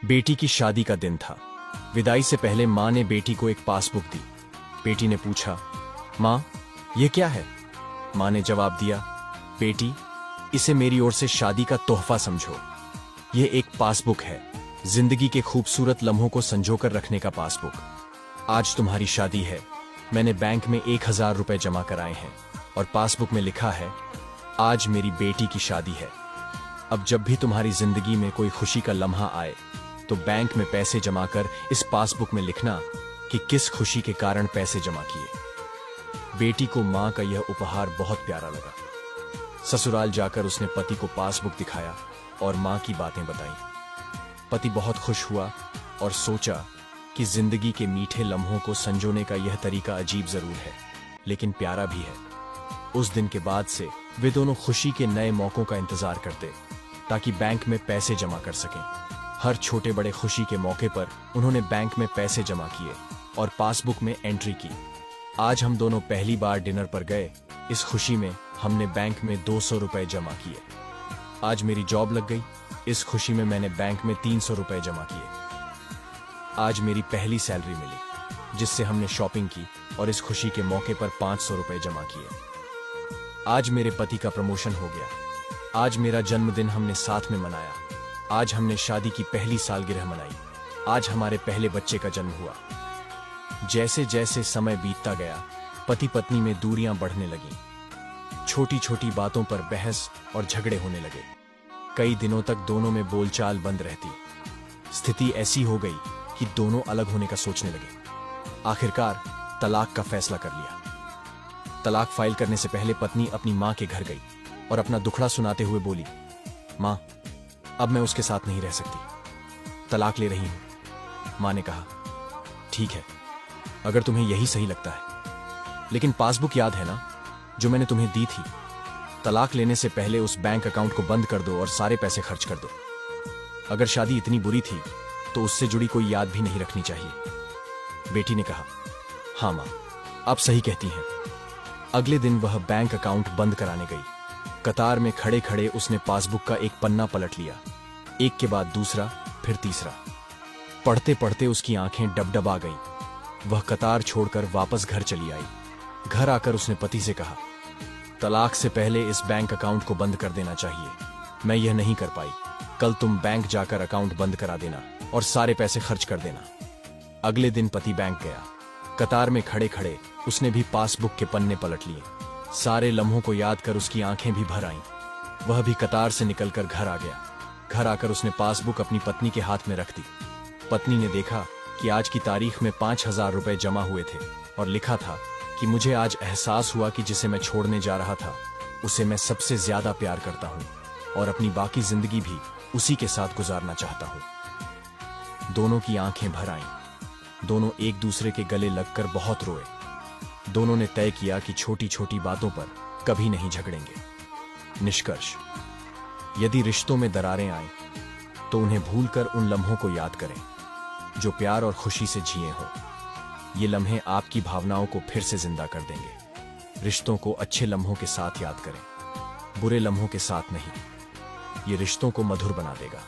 बेटी की शादी का दिन था। विदाई से पहले माँ ने बेटी को एक पासबुक दी। बेटी ने पूछा, माँ, ये क्या है? माँ ने जवाब दिया, बेटी, इसे मेरी ओर से शादी का तोहफा समझो। ये एक पासबुक है, जिंदगी के खूबसूरत लम्हों को संजोकर रखने का पासबुक। आज तुम्हारी शादी है। मैंने बैंक में 1000 रुपए जमा कराए हैं और पासबुक में लिखा है, आज मेरी बेटी की शादी है। अब जब भी तुम्हारी जिंदगी में कोई खुशी का लम्हा आए तो बैंक में पैसे जमा कर इस पासबुक में लिखना कि किस खुशी के कारण पैसे जमा किए। बेटी को मां का यह उपहार बहुत प्यारा लगा। ससुराल जाकर उसने पति को पासबुक दिखाया और मां की बातें बताई। पति बहुत खुश हुआ और सोचा कि जिंदगी के मीठे लम्हों को संजोने का यह तरीका अजीब जरूर है, लेकिन प्यारा भी है। उस दिन के बाद से वे दोनों खुशी के नए मौकों का इंतजार करते ताकि बैंक में पैसे जमा कर सकें। हर छोटे बड़े खुशी के मौके पर उन्होंने बैंक में पैसे जमा किए और पासबुक में एंट्री की। आज हम दोनों पहली बार डिनर पर गए। इस खुशी में हमने बैंक में 200 रुपए जमा किए। आज मेरी जॉब लग गई। इस खुशी में मैंने बैंक में 300 रुपए जमा किए। आज मेरी पहली सैलरी मिली जिससे हमने शॉपिंग की और इस खुशी के मौके पर 500 रुपए जमा किए। आज मेरे पति का प्रमोशन हो गया। आज मेरा जन्मदिन हमने साथ में मनाया। आज हमने शादी की पहली सालगिरह मनाई। आज हमारे पहले बच्चे का जन्म हुआ। जैसे जैसे समय बीतता गया, पति पत्नी में दूरियां बढ़ने लगीं। छोटी छोटी बातों पर बहस और झगड़े होने लगे। कई दिनों तक दोनों में बोलचाल बंद रहती। स्थिति ऐसी हो गई कि दोनों अलग होने का सोचने लगे। आखिरकार तलाक का फैसला कर लिया। तलाक फाइल करने से पहले पत्नी अपनी मां के घर गई और अपना दुखड़ा सुनाते हुए बोली, मां, अब मैं उसके साथ नहीं रह सकती, तलाक ले रही हूं। मां ने कहा, ठीक है, अगर तुम्हें यही सही लगता है, लेकिन पासबुक याद है ना जो मैंने तुम्हें दी थी? तलाक लेने से पहले उस बैंक अकाउंट को बंद कर दो और सारे पैसे खर्च कर दो। अगर शादी इतनी बुरी थी तो उससे जुड़ी कोई याद भी नहीं रखनी चाहिए। बेटी ने कहा, हाँ मां, आप सही कहती हैं। अगले दिन वह बैंक अकाउंट बंद कराने गई। कतार में खड़े खड़े उसने पासबुक का एक पन्ना पलट लिया, एक के बाद दूसरा, फिर तीसरा। पढ़ते पढ़ते उसकी आंखें डबडबा गईं। वह कतार छोड़कर वापस घर चली आई। घर आकर उसने पति से कहा, तलाक से पहले इस बैंक अकाउंट को बंद कर देना चाहिए। मैं यह नहीं कर पाई। कल तुम बैंक जाकर अकाउंट बंद करा देना और सारे पैसे खर्च कर देना। अगले दिन पति बैंक गया। कतार में खड़े खड़े उसने भी पासबुक के पन्ने पलट लिए। सारे लम्हों को याद कर उसकी आंखें भी भर आईं। वह भी कतार से निकलकर घर आ गया। घर आकर उसने पासबुक अपनी पत्नी के हाथ में रख दी। पत्नी ने देखा कि आज की तारीख में 5000 रुपए जमा हुए थे और लिखा था कि मुझे आज एहसास हुआ कि जिसे मैं छोड़ने जा रहा था उसे मैं सबसे ज्यादा प्यार करता हूं और अपनी बाकी जिंदगी भी उसी के साथ गुजारना चाहता हूं। दोनों की आंखें भर आईं। दोनों एक दूसरे के गले लगकर बहुत रोए। दोनों ने तय किया कि छोटी छोटी बातों पर कभी नहीं झगड़ेंगे। निष्कर्ष, यदि रिश्तों में दरारें आएं तो उन्हें भूलकर उन लम्हों को याद करें जो प्यार और खुशी से जिए हों। ये लम्हे आपकी भावनाओं को फिर से जिंदा कर देंगे। रिश्तों को अच्छे लम्हों के साथ याद करें, बुरे लम्हों के साथ नहीं। ये रिश्तों को मधुर बना देगा।